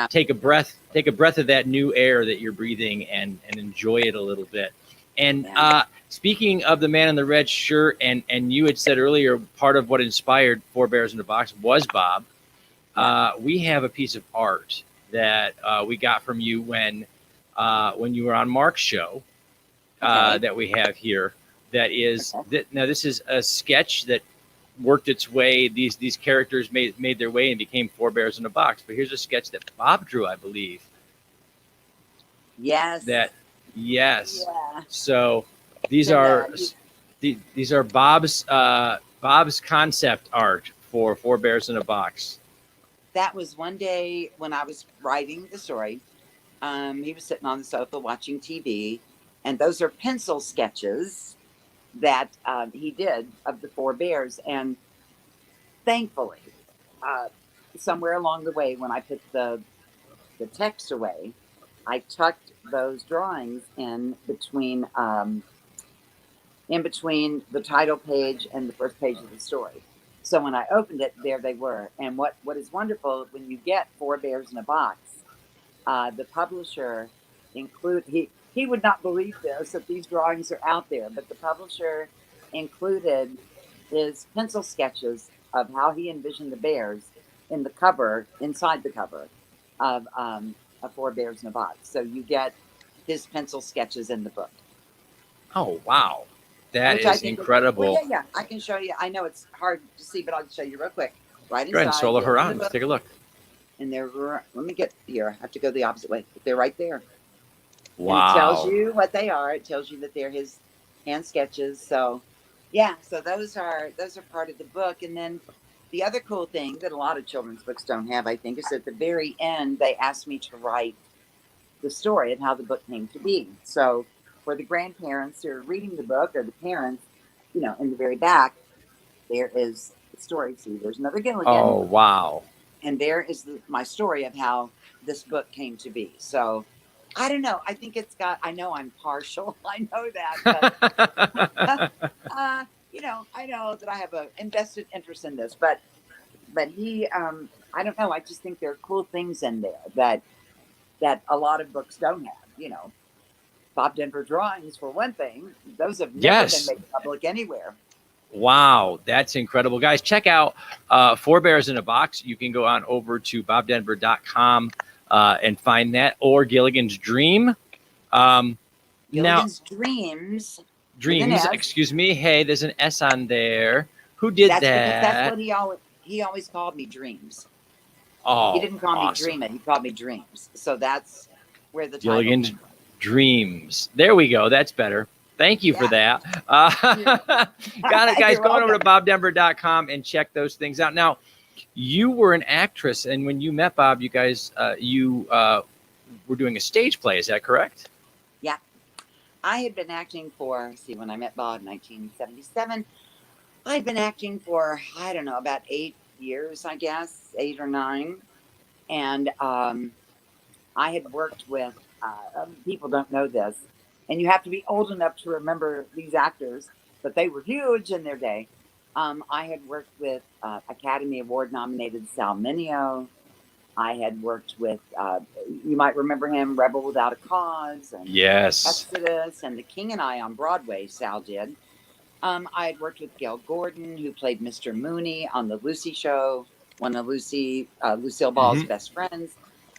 Take a breath of that new air that you're breathing and enjoy it a little bit. And speaking of the man in the red shirt, and you had said earlier, part of what inspired Four Bears in a Box was Bob. We have a piece of art that we got from you when you were on Mark's show that we have here. That is now this is a sketch that worked its way. These characters made their way and became Four Bears in a Box. But here's a sketch that Bob drew, I believe. Yes. Yes. Yeah. So these are Bob's concept art for Four Bears in a Box. That was one day when I was writing the story. He was sitting on the sofa watching TV, and those are pencil sketches that he did of the Four Bears. And thankfully, somewhere along the way, when I put the text away, I tucked those drawings in between in between the title page and the first page of the story. So when I opened it, there they were. And what is wonderful, when you get Four Bears in a Box, the publisher he would not believe this, that these drawings are out there, but the publisher included his pencil sketches of how he envisioned the bears in the cover, inside the cover of Four Bears in a Box. So you get his pencil sketches in the book. Oh, wow. That Which I is think incredible. well, yeah, I can show you. I know it's hard to see, but I'll show you real quick. Right Go ahead and inside. solo her there's the on. Let's book, take a look. and they're, let me get here. I have to go the opposite way. They're right there. Wow. And it tells you what they are. It tells you that they're his hand sketches. So, yeah. So those are part of the book. And then the other cool thing that a lot of children's books don't have, I think, is at the very end they asked me to write the story and how the book came to be. So for the grandparents who are reading the book, or the parents, you know, in the very back, there is the story. See, there's another Gilligan. Oh, wow. And there is my story of how this book came to be. So I don't know. I think it's got, I know I'm partial. I know that. But, you know, I know that I have a invested interest in this, but he, I don't know. I just think there are cool things in there that a lot of books don't have, you know. Bob Denver drawings, for one thing. Those have never been made public anywhere. Wow, that's incredible. Guys, check out Four Bears in a Box. You can go on over to bobdenver.com and find that, or Gilligan's Dream. Gilligan's Dreams, excuse me. Hey, there's an S on there. Who did that? That's what he always called me, Dreams. Oh, he didn't call awesome. me Dreama. He called me Dreams. So that's where the Gilligan's Dreams. There we go. That's better. Thank you for that. Got it, guys. Going over to bobdenver.com and check those things out. Now, you were an actress, and when you met Bob, you guys, were doing a stage play. Is that correct? Yeah. I had been acting for, when I met Bob in 1977, I'd been acting for, I don't know, about 8 years, I guess, 8 or 9. And I had worked with, people don't know this, and you have to be old enough to remember these actors, but they were huge in their day. I had worked with Academy Award nominated Sal Mineo. I had worked with, you might remember him, Rebel Without a Cause, and Exodus, and The King and I on Broadway, Sal did. I had worked with Gail Gordon, who played Mr. Mooney on The Lucy Show, one of Lucille Ball's best friends.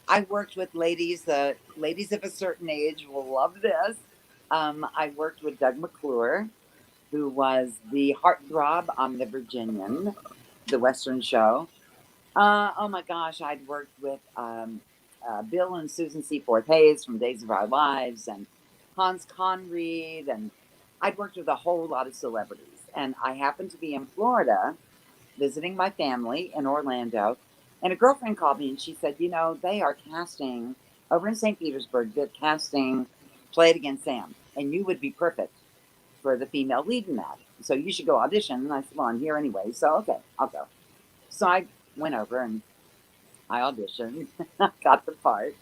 I worked with ladies of a certain age will love this. I worked with Doug McClure, who was the heartthrob on The Virginian, the Western show. Oh my gosh, I'd worked with Bill and Susan Seaforth Hayes from Days of Our Lives, and Hans Conried, and I'd worked with a whole lot of celebrities. And I happened to be in Florida visiting my family in Orlando, and a girlfriend called me and she said, you know, they are casting over in St. Petersburg, they're casting Play It Again, Sam, and you would be perfect for the female lead in that. So you should go audition. And I said, well, I'm here anyway, so okay, I'll go. So I went over and I auditioned. I got the part.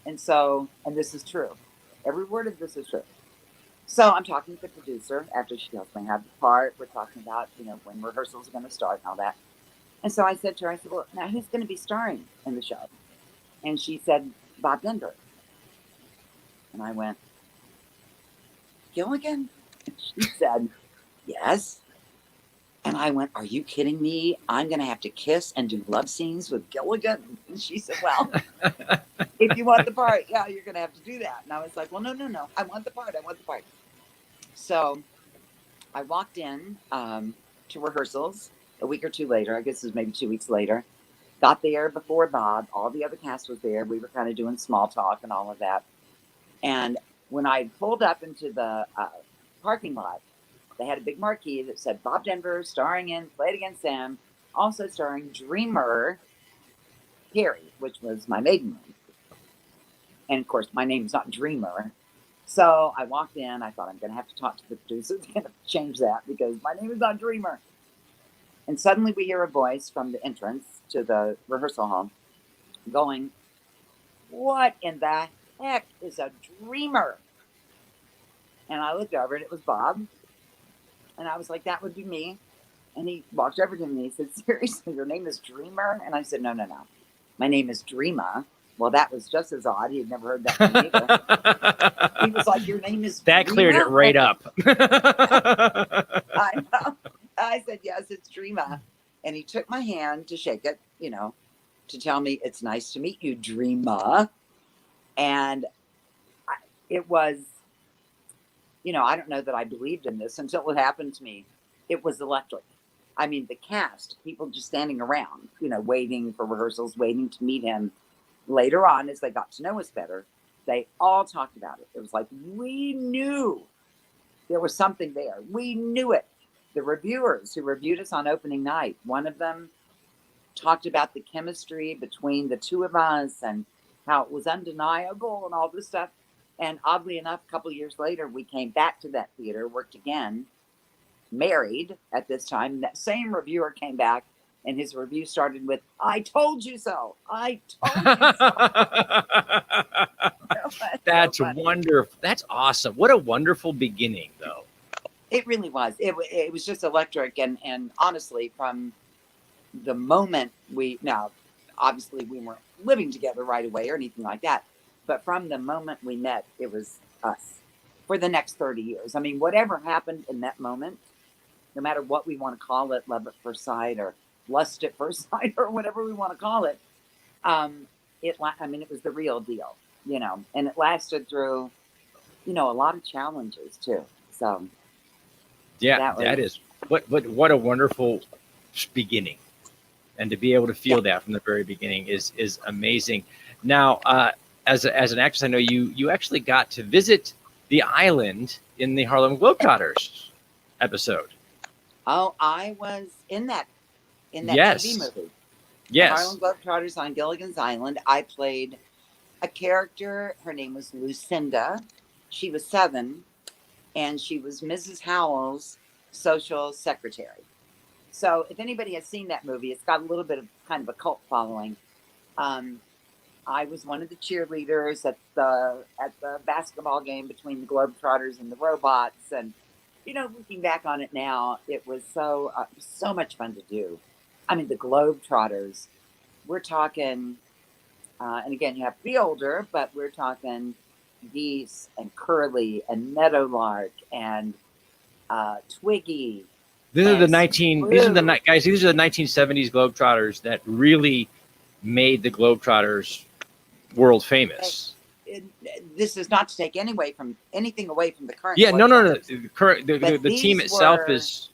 And this is true. Every word of this is true. So I'm talking to the producer after she tells me I have the part. We're talking about, you know, when rehearsals are going to start and all that. And so I said to her, I said, well, now who's going to be starring in the show? And she said, Bob Denver. And I went, Gilligan? And she said, yes. And I went, are you kidding me? I'm going to have to kiss and do love scenes with Gilligan? And she said, well, if you want the part, yeah, you're going to have to do that. And I was like, well, no. I want the part. So I walked in to rehearsals a week or two later. I guess it was maybe 2 weeks later. Got there before Bob. All the other cast was there. We were kind of doing small talk and all of that. And when I pulled up into the parking lot, they had a big marquee that said Bob Denver starring in Play It Again, Sam, also starring Dreamer Perry, which was my maiden name. And of course, my name's not Dreamer. So I walked in. I thought, I'm going to have to talk to the producer. I'm going to change that because my name is not Dreamer. And suddenly we hear a voice from the entrance to the rehearsal hall going, what in the heck is a dreamer? And I looked over and it was Bob. And I was like, that would be me. And he walked over to me and he said, seriously, your name is Dreamer? And I said, no. My name is Dreama. Well, that was just as odd. He had never heard that from me either. He was like, your name is That Dreama? cleared it right up. I know. I said, yes, it's Dreama. And he took my hand to shake it, to tell me, it's nice to meet you, Dreama. And it was, I don't know that I believed in this until it happened to me. It was electric. I mean, the cast, people just standing around, waiting for rehearsals, waiting to meet him. Later on, as they got to know us better, they all talked about it. It was like, we knew there was something there. We knew it. The reviewers who reviewed us on opening night, one of them talked about the chemistry between the two of us and how it was undeniable and all this stuff. And oddly enough, a couple of years later, we came back to that theater, worked again, married at this time. That same reviewer came back and his review started with, I told you so. I told you so. That's wonderful. That's awesome. What a wonderful beginning, though. It really was. It was just electric. And honestly, from the moment obviously we weren't living together right away or anything like that. But from the moment we met, it was us for the next 30 years. I mean, whatever happened in that moment, no matter what we want to call it, love at first sight or lust at first sight or whatever we want to call it, it was the real deal, and it lasted through, a lot of challenges too. So yeah, that is what a wonderful beginning. And to be able to feel that from the very beginning is amazing. Now, as an actress, I know you actually got to visit the island in the Harlem Globetrotters episode. Oh, I was in that Yes. TV movie. Yes. Harlem Globetrotters on Gilligan's Island. I played a character. Her name was Lucinda. She was 7, and she was Mrs. Howell's social secretary. So if anybody has seen that movie, it's got a little bit of kind of a cult following. I was one of the cheerleaders at the basketball game between the Globetrotters and the Robots. And, looking back on it now, it was so much fun to do. I mean, the Globetrotters, we're talking, and again, you have to be older, but we're talking Geese and Curly and Meadowlark and Twiggy. These are the 1970s Globetrotters that really made the Globetrotters world famous. This is not to take anything away from the current. Yeah, no. The team itself is.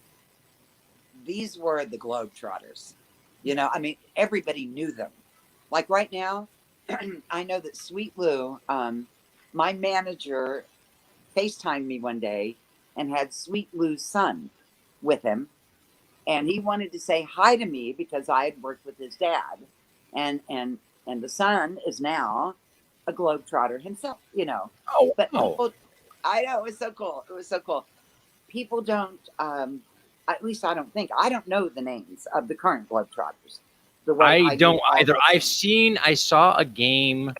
These were the Globetrotters. Everybody knew them. Like right now, I know that Sweet Lou, my manager, FaceTimed me one day and had Sweet Lou's son with him, and he wanted to say hi to me because I had worked with his dad, and the son is now a Globetrotter himself, people, I know, it was so cool. People don't, at least I don't know the names of the current Globetrotters. I don't either. I saw a game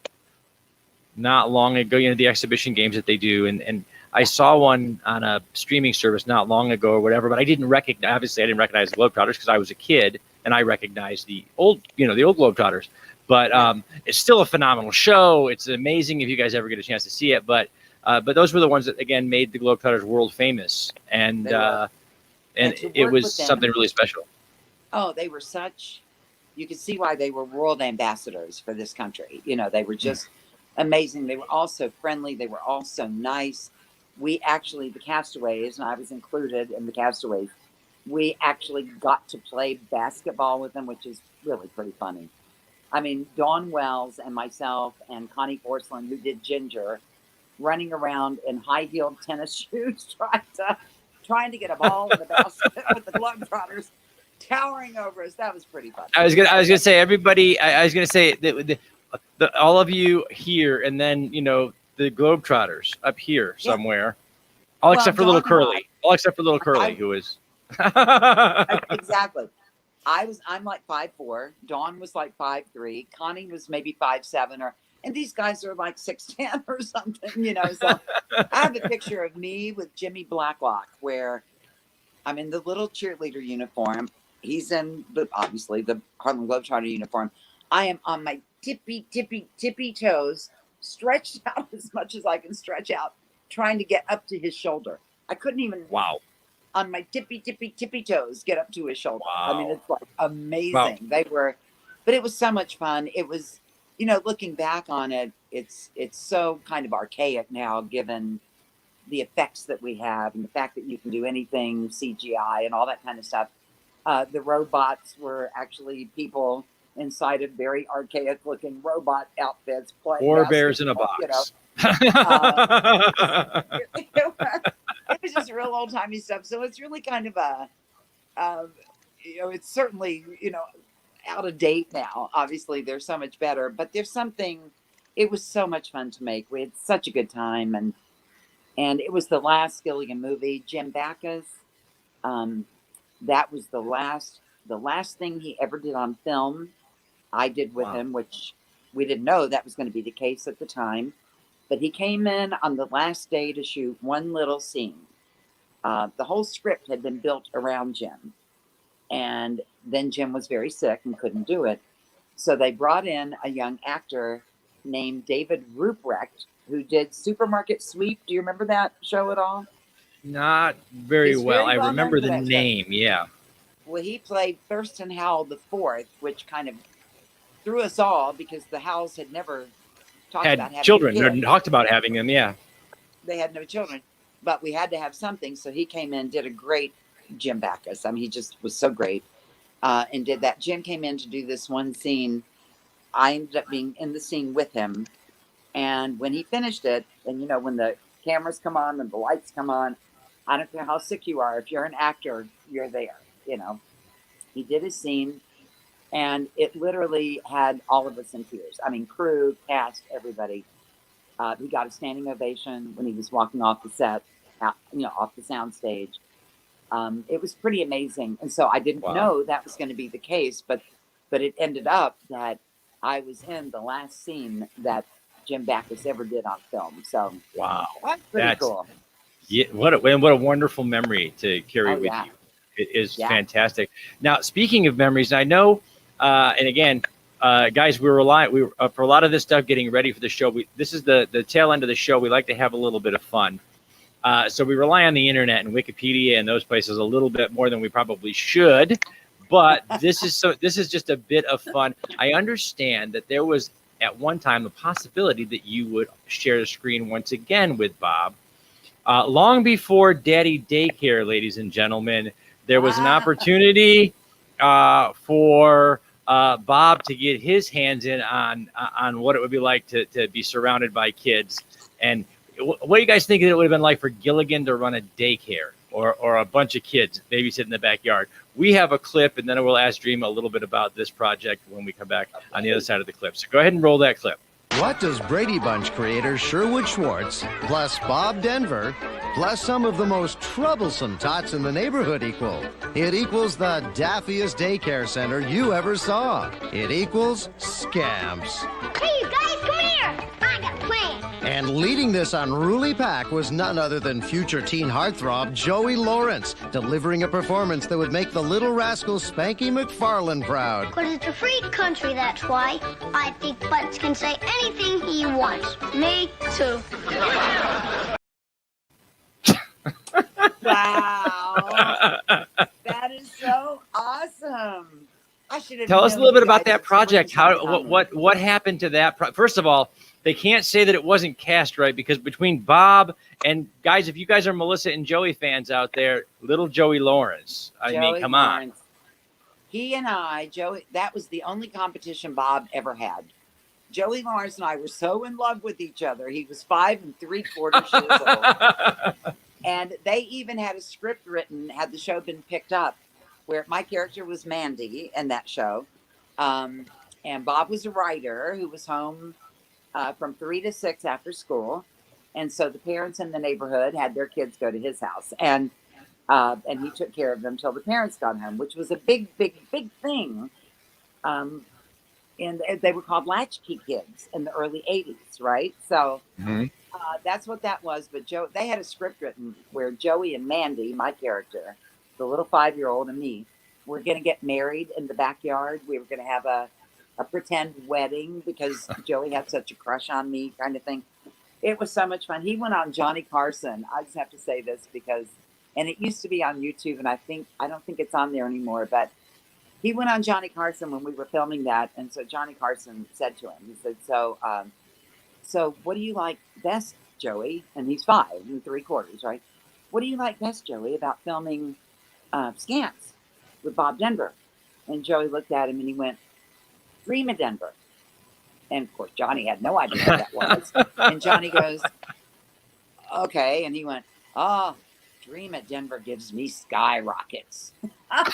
not long ago, the exhibition games that they do, and I saw one on a streaming service not long ago or whatever, but I didn't recognize the Globetrotters because I was a kid and I recognized the old Globetrotters. But it's still a phenomenal show. It's amazing if you guys ever get a chance to see it. But those were the ones that, again, made the Globetrotters world famous. And it was something really special. Oh, they were you could see why they were world ambassadors for this country. They were just amazing. They were all so friendly. They were all so nice. We actually, the castaways, and I was included in the castaways, we actually got to play basketball with them, which is really pretty funny. I mean, Dawn Wells and myself and Connie Porcelain, who did Ginger, running around in high-heeled tennis shoes, trying to get a ball in the basket with the Globetrotters towering over us. That was pretty fun. I was gonna say, everybody. I was gonna say all of you here, and then the Globetrotters up here somewhere, except for little Curly. Who is exactly. I'm like 5'4". Dawn was like 5'3". Connie was maybe 5'7", and these guys are like 6'10" or something, So I have a picture of me with Jimmy Blacklock where I'm in the little cheerleader uniform. He's in obviously the Harlem Globetrotter uniform. I am on my tippy toes, stretched out as much as I can stretch out, trying to get up to his shoulder. I couldn't even on my tippy toes get up to his shoulder. I mean, it's like amazing. They were, but it was so much fun. It was, you know, looking back on it, it's so kind of archaic now, given the effects that we have and the fact that you can do anything CGI and all that kind of stuff. The robots were actually people inside of very archaic looking robot outfits. Four bears in a box. You know. It was just real old timey stuff. So it's really kind of you know, it's certainly, you know, out of date now. Obviously, there's so much better, but there's something. It was so much fun to make. We had such a good time, and it was the last Gilligan movie. Jim Backus, that was the last thing he ever did on film. I did with him, which we didn't know that was going to be the case at the time. But he came in on the last day to shoot one little scene. The whole script had been built around Jim. And then Jim was very sick and couldn't do it. So they brought in a young actor named David Ruprecht, who did Supermarket Sweep. Do you remember that show at all? Not very well. I remember the name, yeah. Well, he played Thurston Howell the Fourth, which kind of threw us all because the Howells had never talked about having children. kids. Talked about having them, yeah. They had no children, but we had to have something. So he came in, did a great Jim Backus. I mean, he just was so great and did that. Jim came in to do this one scene. I ended up being in the scene with him. And when he finished it, and you know, when the cameras come on and the lights come on, I don't care how sick you are. If you're an actor, you're there, you know. He did his scene, and it literally had all of us in tears. I mean, crew, cast, everybody. He got a standing ovation when he was walking off the set, you know, off the sound stage. It was pretty amazing. And so I didn't know that was going to be the case, but it ended up that I was in the last scene that Jim Backus ever did on film. So that's pretty cool. Yeah, what a wonderful memory to carry with you. It is fantastic. Now, speaking of memories, I know, and again, guys, we rely for a lot of this stuff getting ready for the show. This is the tail end of the show. We like to have a little bit of fun. So we rely on the internet and Wikipedia and those places a little bit more than we probably should. But this is just a bit of fun. I understand that there was at one time the possibility that you would share the screen once again with Bob. Long before Daddy Daycare, ladies and gentlemen, there was an opportunity for Bob to get his hands in on what it would be like to be surrounded by kids. And what do you guys think it would have been like for Gilligan to run a daycare or a bunch of kids babysit in the backyard? We have a clip, and then we'll ask Dreama a little bit about this project when we come back on the other side of the clip. So go ahead and roll that clip. What does Brady Bunch creator Sherwood Schwartz, plus Bob Denver, plus some of the most troublesome tots in the neighborhood equal? It equals the daffiest daycare center you ever saw. It equals Scamps. Hey, you guys, come here! I got a plan. And leading this unruly pack was none other than future teen heartthrob Joey Lawrence, delivering a performance that would make the little rascal Spanky McFarlane proud. 'Cause it's a free country, that's why. I think Butts can say anything he wants. Me too. Wow. That is so awesome. I should have Tell us a little bit about that project. What happened to that? First of all, they can't say that it wasn't cast right, because between Bob and guys, if you guys are Melissa and Joey fans out there, little Joey Lawrence. I mean, come on. He and I, Joey, that was the only competition Bob ever had. Joey Lawrence and I were so in love with each other. He was 5 3/4 years old. And they even had a script written, had the show been picked up, where my character was Mandy in that show. And Bob was a writer who was home from 3 to 6 after school. And so the parents in the neighborhood had their kids go to his house. And he took care of them till the parents got home, which was a big thing. And they were called latchkey kids in the early 80s, right? So that's what that was. But they had a script written where Joey and Mandy, my character, the little 5-year-old and me, were going to get married in the backyard. We were going to have a pretend wedding because Joey had such a crush on me, kind of thing. It was so much fun. He went on Johnny Carson. I just have to say this because, and it used to be on YouTube, and I don't think it's on there anymore, but he went on Johnny Carson when we were filming that. And so Johnny Carson said to him, he said, so what do you like best, Joey? And he's 5 3/4, right? What do you like best, Joey, about filming Scamps with Bob Denver? And Joey looked at him and he went, Dreama Denver. And of course, Johnny had no idea what that was. And Johnny goes, okay. And he went, oh, Dreama Denver gives me skyrockets. That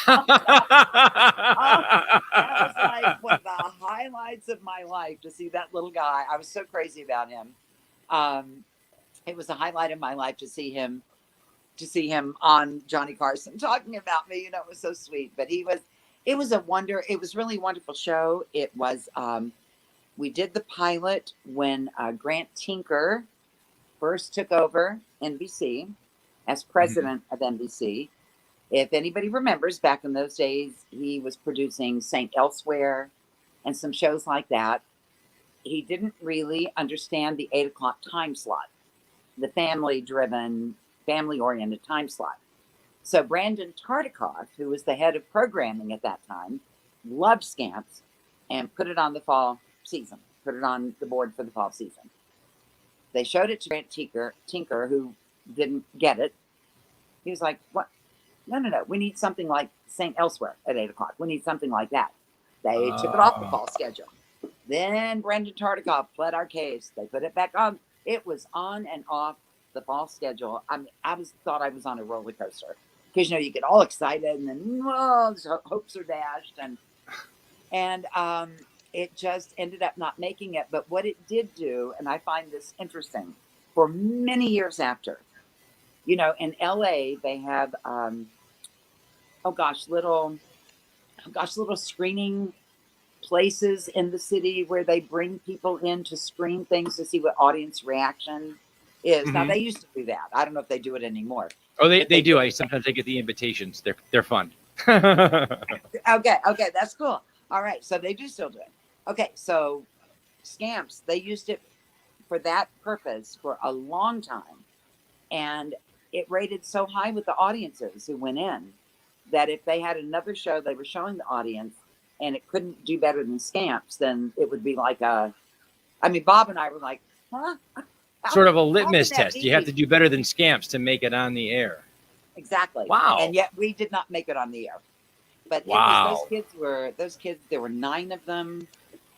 was like one of the highlights of my life to see that little guy. I was so crazy about him. It was a highlight of my life to see him on Johnny Carson talking about me. You know, it was so sweet. But it was really a wonderful show. It was, we did the pilot when Grant Tinker first took over NBC as president of NBC. If anybody remembers, back in those days, he was producing St. Elsewhere and some shows like that. He didn't really understand the 8 o'clock time slot, the family-oriented time slot. So Brandon Tartikoff, who was the head of programming at that time, loved Scamps and put it on the fall season, put it on the board for the fall season. They showed it to Grant Tinker, who didn't get it. He was like, what? No. We need something like St. Elsewhere at 8 o'clock. We need something like that. They took it off the fall schedule. Then Brandon Tartikoff pled our case. They put it back on. It was on and off the fall schedule. I mean, thought I was on a roller coaster because, you know, you get all excited and then hopes are dashed. And it just ended up not making it. But what it did do, and I find this interesting, for many years after, you know, in LA, they have, little screening places in the city where they bring people in to screen things to see what audience reaction is. Now, they used to do that. I don't know if they do it anymore. Oh, they do. Sometimes they get the invitations. They're fun. Okay, that's cool. All right, so they do still do it. Okay, so Scamps, they used it for that purpose for a long time. And it rated so high with the audiences who went in that if they had another show they were showing the audience and it couldn't do better than Scamps, then it would be like Bob and I were like, huh? Sort of a litmus test. You have to do better than Scamps to make it on the air. Exactly. Wow. And yet we did not make it on the air. But those kids, there were 9 of them.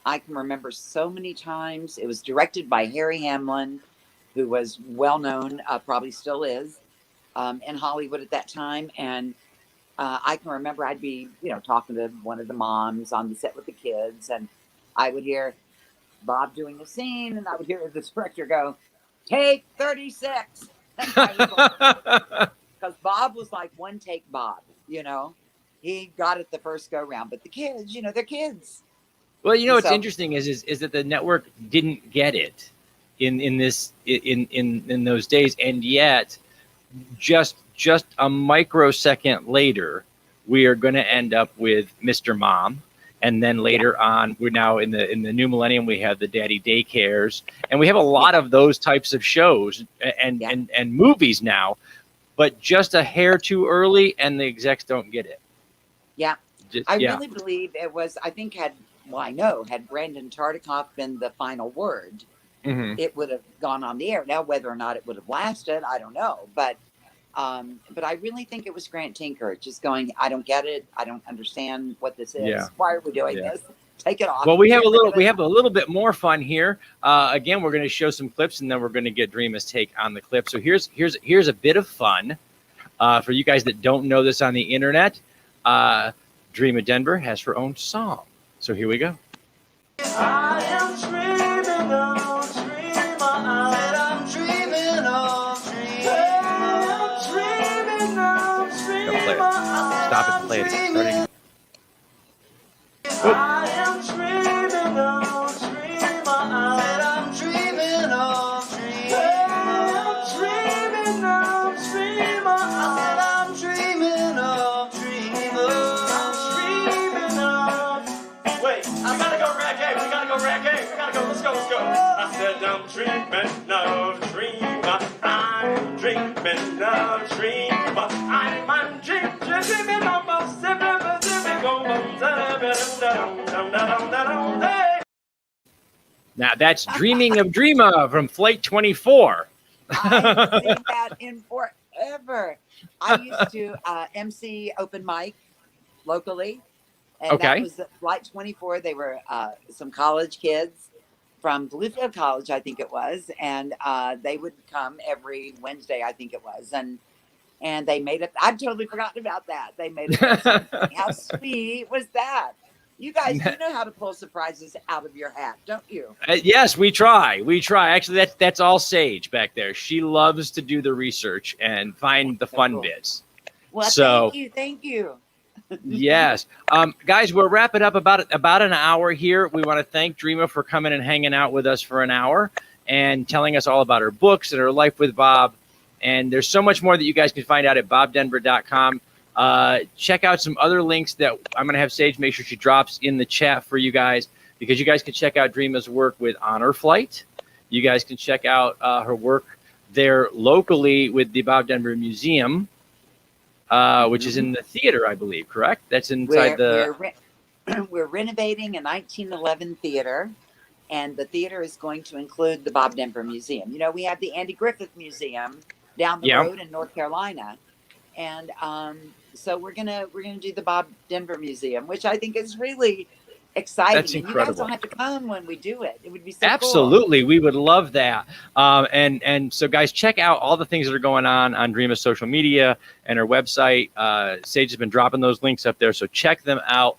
I can remember so many times. It was directed by Harry Hamlin, who was well known, probably still is, in Hollywood at that time. And I can remember I'd be, talking to one of the moms on the set with the kids, and I would hear Bob doing a scene, and I would hear the director go, "Take 36." Because Bob was like one take Bob, He got it the first go round, but the kids, they're kids. Well, what's interesting is that the network didn't get it in those days, and yet just a microsecond later, we are going to end up with Mr. Mom, and then later on, we're now in the new millennium, we have the daddy daycares, and we have a lot of those types of shows and movies now, but just a hair too early, and the execs don't get it. Yeah, I really believe it was. I think had Brandon Tartikoff been the final word, it would have gone on the air. Now, whether or not it would have lasted, I don't know. But I really think it was Grant Tinker just going, I don't get it. I don't understand what this is. Yeah. Why are we doing this? Take it off. Well, we have a little bit more fun here. Again, we're going to show some clips, and then we're going to get Dreama's take on the clip. So here's a bit of fun for you guys that don't know this on the internet. Dreama Denver has her own song. So here we go. I am dreaming of Dreama. I'm dreaming of Dreama. Stop it. Play it. Start again. I am dreaming of Dreama. I'm dreaming of Dreama. I'm dreaming of Dreama. I'm dreaming of I said I'm dreaming of Dreama. I'm dreaming of Dreama. I'm dreaming of a Now that's Dreaming of Dreama from Flight 24. I haven't seen that in forever. I used to MC open mic locally, and that was at Flight 24. They were some college kids from Bluefield College, I think it was, and they would come every Wednesday, I think it was, and they made it. I'd totally forgotten about that. They made it. How sweet was that? You guys, you know how to pull surprises out of your hat, don't you? Yes, we try. We try. Actually, that's all Sage back there. She loves to do the research and find the fun bits. Well, so, thank you. Yes. Guys, we're wrapping up about an hour here. We want to thank Dreama for coming and hanging out with us for an hour and telling us all about her books and her life with Bob. And there's so much more that you guys can find out at bobdenver.com. Check out some other links that I'm going to have Sage make sure she drops in the chat for you guys, because you guys can check out Dreama's work with Honor Flight. You guys can check out her work there locally with the Bob Denver Museum, which is in the theater, I believe, correct? That's inside We're renovating a 1911 theater, and the theater is going to include the Bob Denver Museum. You know, we have the Andy Griffith Museum down the road in North Carolina. And so we're gonna do the Bob Denver Museum, which I think is really exciting. That's incredible. You guys don't have to come when we do it. It would be so absolutely cool. We would love that. And so guys, check out all the things that are going on Dreama's social media and her website. Sage has been dropping those links up there, so check them out.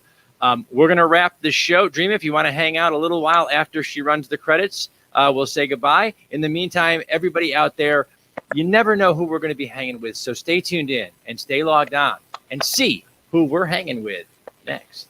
We're gonna wrap the show. Dreama, if you want to hang out a little while after she runs the credits, we'll say goodbye. In the meantime, everybody out there, you never know who we're going to be hanging with, so stay tuned in and stay logged on and see who we're hanging with next.